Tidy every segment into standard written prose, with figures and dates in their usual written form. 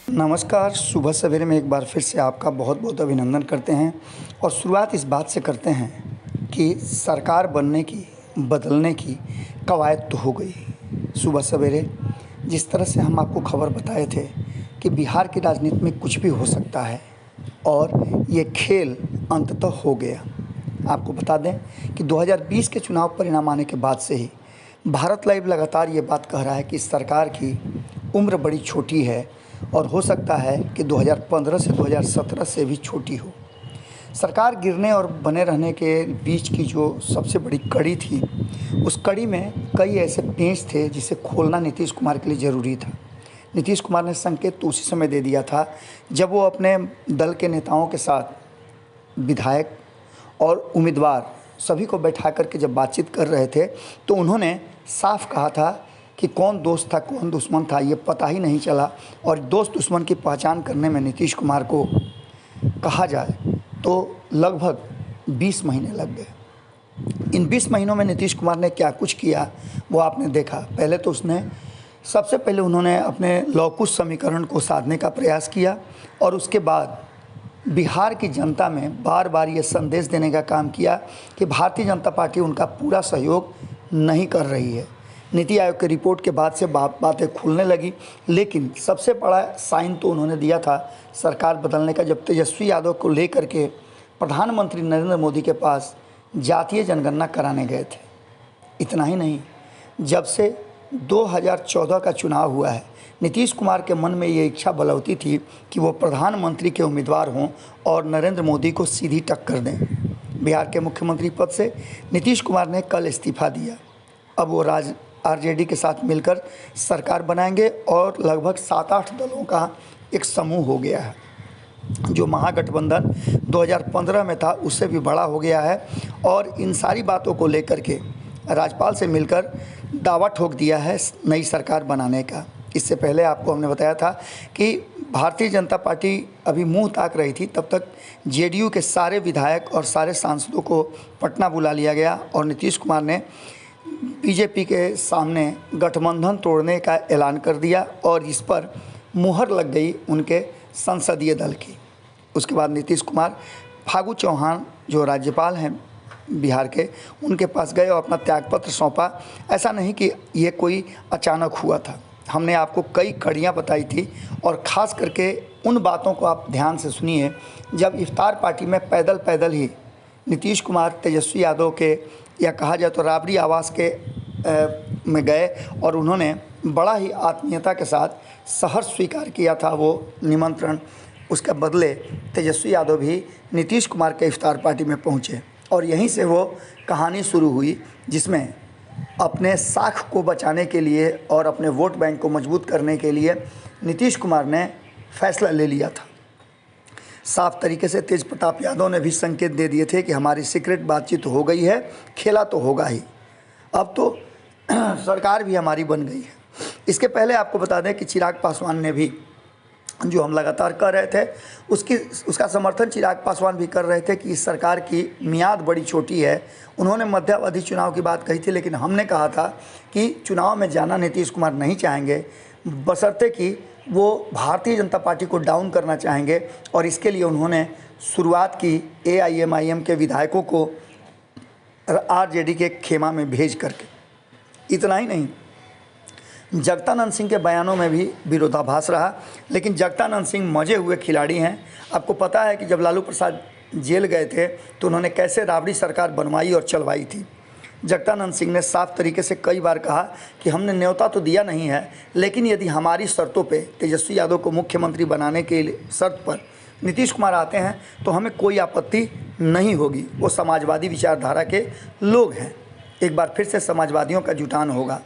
नमस्कार, सुबह सवेरे में एक बार फिर से आपका बहुत-बहुत अभिनंदन करते हैं और शुरुआत इस बात से करते हैं कि सरकार बनने की, बदलने की कवायद तो हो गई। सुबह सवेरे जिस तरह से हम आपको खबर बताए थे कि बिहार की राजनीति में कुछ भी हो सकता है और ये खेल अंततः हो गया। आपको बता दें कि 2020 के चुनाव परिणाम आने के बाद से ही भारत लाइव लगातार ये बात कह रहा है कि सरकार की उम्र बड़ी छोटी है और हो सकता है कि 2015 से 2017 से भी छोटी हो। सरकार गिरने और बने रहने के बीच की जो सबसे बड़ी कड़ी थी, उस कड़ी में कई ऐसे पेंच थे जिसे खोलना नीतीश कुमार के लिए ज़रूरी था। नीतीश कुमार ने संकेत तो उसी समय दे दिया था जब वो अपने दल के नेताओं के साथ विधायक और उम्मीदवार सभी को बैठा कर के जब बातचीत कर रहे थे तो उन्होंने साफ कहा था कि कौन दोस्त था कौन दुश्मन था ये पता ही नहीं चला और दोस्त दुश्मन की पहचान करने में नीतीश कुमार को कहा जाए तो लगभग 20 महीने लग गए। इन 20 महीनों में नीतीश कुमार ने क्या कुछ किया वो आपने देखा। पहले तो सबसे पहले उन्होंने अपने लौकुश समीकरण को साधने का प्रयास किया और उसके बाद बिहार की जनता में बार बार ये संदेश देने का काम किया कि भारतीय जनता पार्टी उनका पूरा सहयोग नहीं कर रही है। नीति आयोग की रिपोर्ट के बाद से बातें खुलने लगी, लेकिन सबसे बड़ा साइन तो उन्होंने दिया था सरकार बदलने का जब तेजस्वी यादव को लेकर के प्रधानमंत्री नरेंद्र मोदी के पास जातीय जनगणना कराने गए थे। इतना ही नहीं, जब से 2014 का चुनाव हुआ है, नीतीश कुमार के मन में ये इच्छा बलौती थी कि वो प्रधानमंत्री के उम्मीदवार हों और नरेंद्र मोदी को सीधी टक्कर दें। बिहार के मुख्यमंत्री पद से नीतीश कुमार ने कल इस्तीफा दिया। अब वो आरजेडी के साथ मिलकर सरकार बनाएंगे और लगभग 7-8 दलों का एक समूह हो गया है। जो महागठबंधन 2015 में था उससे भी बड़ा हो गया है और इन सारी बातों को लेकर के राज्यपाल से मिलकर दावा ठोक दिया है नई सरकार बनाने का। इससे पहले आपको हमने बताया था कि भारतीय जनता पार्टी अभी मुंह ताक रही थी, तब तक जेडीयू के सारे विधायक और सारे सांसदों को पटना बुला लिया गया और नीतीश कुमार ने बीजेपी के सामने गठबंधन तोड़ने का ऐलान कर दिया और इस पर मुहर लग गई उनके संसदीय दल की। उसके बाद नीतीश कुमार फागू चौहान जो राज्यपाल हैं बिहार के, उनके पास गए और अपना त्यागपत्र सौंपा। ऐसा नहीं कि ये कोई अचानक हुआ था, हमने आपको कई कड़ियाँ बताई थी और ख़ास करके उन बातों को आप ध्यान से सुनिए जब इफ्तार पार्टी में पैदल पैदल ही नीतीश कुमार तेजस्वी यादव के या कहा जाए तो राबड़ी आवास के में गए और उन्होंने बड़ा ही आत्मीयता के साथ सहर्ष स्वीकार किया था वो निमंत्रण। उसके बदले तेजस्वी यादव भी नीतीश कुमार के इफ्तार पार्टी में पहुंचे और यहीं से वो कहानी शुरू हुई जिसमें अपने साख को बचाने के लिए और अपने वोट बैंक को मजबूत करने के लिए नीतीश कुमार ने फैसला ले लिया था। साफ तरीके से तेज प्रताप यादव ने भी संकेत दे दिए थे कि हमारी सीक्रेट बातचीत हो गई है, खेला तो होगा ही, अब तो सरकार भी हमारी बन गई है। इसके पहले आपको बता दें कि चिराग पासवान ने भी, जो हम लगातार कर रहे थे, उसका समर्थन चिराग पासवान भी कर रहे थे कि इस सरकार की मियाद बड़ी छोटी है। उन्होंने मध्यावधि चुनाव की बात कही थी, लेकिन हमने कहा था कि चुनाव में जाना नीतीश कुमार नहीं चाहेंगे, बशर्ते कि वो भारतीय जनता पार्टी को डाउन करना चाहेंगे और इसके लिए उन्होंने शुरुआत की एआईएमआईएम के विधायकों को आरजेडी के खेमा में भेज करके। इतना ही नहीं, जगदानंद सिंह के बयानों में भी विरोधाभास रहा, लेकिन जगदानंद सिंह मजे हुए खिलाड़ी हैं। आपको पता है कि जब लालू प्रसाद जेल गए थे तो उन्होंने कैसे राबड़ी सरकार बनवाई और चलवाई थी। जगदानंद सिंह ने साफ तरीके से कई बार कहा कि हमने न्योता तो दिया नहीं है, लेकिन यदि हमारी शर्तों पे तेजस्वी यादव को मुख्यमंत्री बनाने के शर्त पर नीतीश कुमार आते हैं तो हमें कोई आपत्ति नहीं होगी। वो समाजवादी विचारधारा के लोग हैं। एक बार फिर से समाजवादियों का जुटान होगा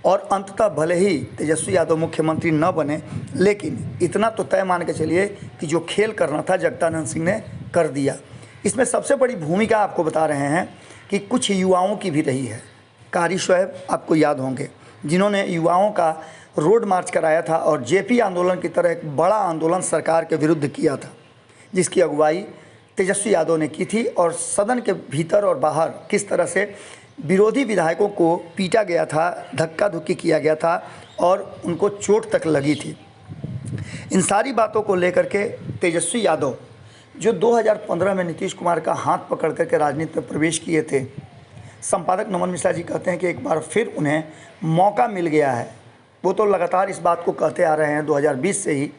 और अंततः भले ही तेजस्वी यादव मुख्यमंत्री न बने, लेकिन इतना तो तय मान के चलिए कि जो खेल करना था जगदानंद सिंह ने कर दिया। इसमें सबसे बड़ी भूमिका आपको बता रहे हैं कि कुछ युवाओं की भी रही है। कारी शोएब आपको याद होंगे, जिन्होंने युवाओं का रोड मार्च कराया था और जेपी आंदोलन की तरह एक बड़ा आंदोलन सरकार के विरुद्ध किया था, जिसकी अगुवाई तेजस्वी यादव ने की थी और सदन के भीतर और बाहर किस तरह से विरोधी विधायकों को पीटा गया था, धक्का धुक्की किया गया था और उनको चोट तक लगी थी। इन सारी बातों को लेकर के तेजस्वी यादव जो 2015 में नीतीश कुमार का हाथ पकड़ करके राजनीति में प्रवेश किए थे, संपादक नमन मिश्रा जी कहते हैं कि एक बार फिर उन्हें मौका मिल गया है। वो तो लगातार इस बात को कहते आ रहे हैं 2020 से ही,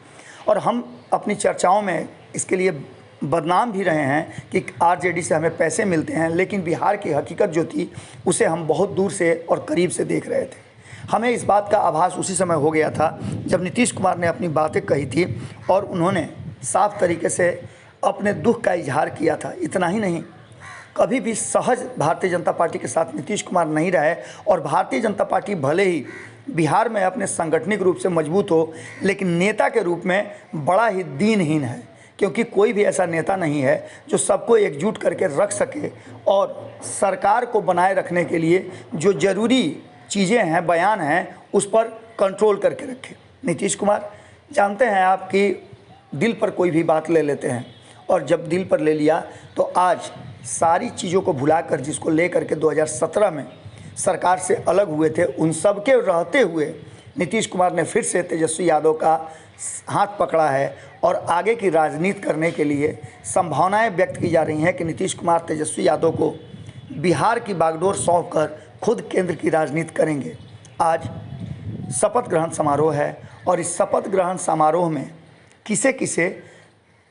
और हम अपनी चर्चाओं में इसके लिए बदनाम भी रहे हैं कि आरजेडी से हमें पैसे मिलते हैं, लेकिन बिहार की हकीकत जो थी उसे हम बहुत दूर से और करीब से देख रहे थे। हमें इस बात का आभास उसी समय हो गया था जब नीतीश कुमार ने अपनी बातें कही थी और उन्होंने साफ तरीके से अपने दुख का इजहार किया था। इतना ही नहीं, कभी भी सहज भारतीय जनता पार्टी के साथ नीतीश कुमार नहीं रहे, और भारतीय जनता पार्टी भले ही बिहार में अपने सांगठनिक रूप से मजबूत हो, लेकिन नेता के रूप में बड़ा ही दीनहीन है, क्योंकि कोई भी ऐसा नेता नहीं है जो सबको एकजुट करके रख सके और सरकार को बनाए रखने के लिए जो ज़रूरी चीज़ें हैं, बयान हैं, उस पर कंट्रोल करके रखे। नीतीश कुमार, जानते हैं आप कि दिल पर कोई भी बात ले लेते हैं, और जब दिल पर ले लिया तो आज सारी चीज़ों को भुलाकर जिसको लेकर के 2017 में सरकार से अलग हुए थे, उन सब के रहते हुए नीतीश कुमार ने फिर से तेजस्वी यादव का हाथ पकड़ा है और आगे की राजनीति करने के लिए संभावनाएं व्यक्त की जा रही हैं कि नीतीश कुमार तेजस्वी यादव को बिहार की बागडोर सौंप कर खुद केंद्र की राजनीति करेंगे। आज शपथ ग्रहण समारोह है और इस शपथ ग्रहण समारोह में किसे किसे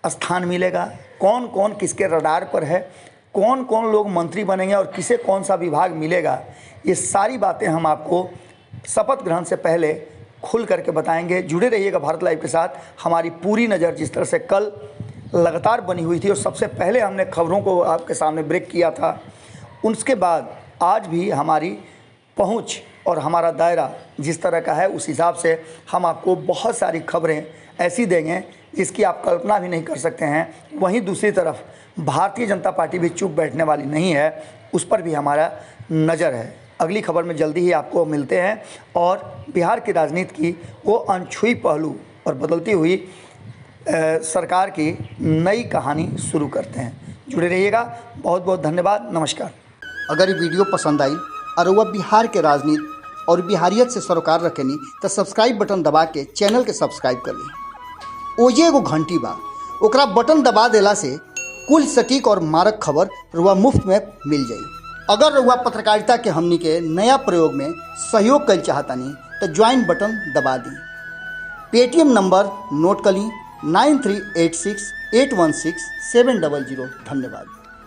स्थान मिलेगा, कौन कौन किसके रडार पर है, कौन कौन लोग मंत्री बनेंगे और किसे कौन सा विभाग मिलेगा, ये सारी बातें हम आपको शपथ ग्रहण से पहले खुल करके बताएंगे। जुड़े रहिएगा भारत लाइव के साथ। हमारी पूरी नज़र जिस तरह से कल लगातार बनी हुई थी और सबसे पहले हमने खबरों को आपके सामने ब्रेक किया था, उसके बाद आज भी हमारी पहुंच और हमारा दायरा जिस तरह का है, उस हिसाब से हम आपको बहुत सारी खबरें ऐसी देंगे जिसकी आप कल्पना भी नहीं कर सकते हैं। वहीं दूसरी तरफ भारतीय जनता पार्टी भी चुप बैठने वाली नहीं है, उस पर भी हमारा नज़र है। अगली खबर में जल्दी ही आपको मिलते हैं और बिहार की राजनीति की वो अनछुई पहलू और बदलती हुई सरकार की नई कहानी शुरू करते हैं। जुड़े रहिएगा। बहुत बहुत धन्यवाद। नमस्कार। अगर ये वीडियो पसंद आई और वह बिहार के राजनीति और बिहारियत से सरोकार रखेनी तो सब्सक्राइब बटन दबा के चैनल के सब्सक्राइब कर ली। ओजे एगो घंटी बा, ओकरा बटन दबा देला से कुल सटीक और मारक खबर रुआ मुफ्त में मिल जाई। अगर रुआ पत्रकारिता के हमनी के नया प्रयोग में सहयोग कर चाहतानी तो ज्वाइन बटन दबा दी। पेटीएम नंबर नोट कर ली 9386816700। धन्यवाद।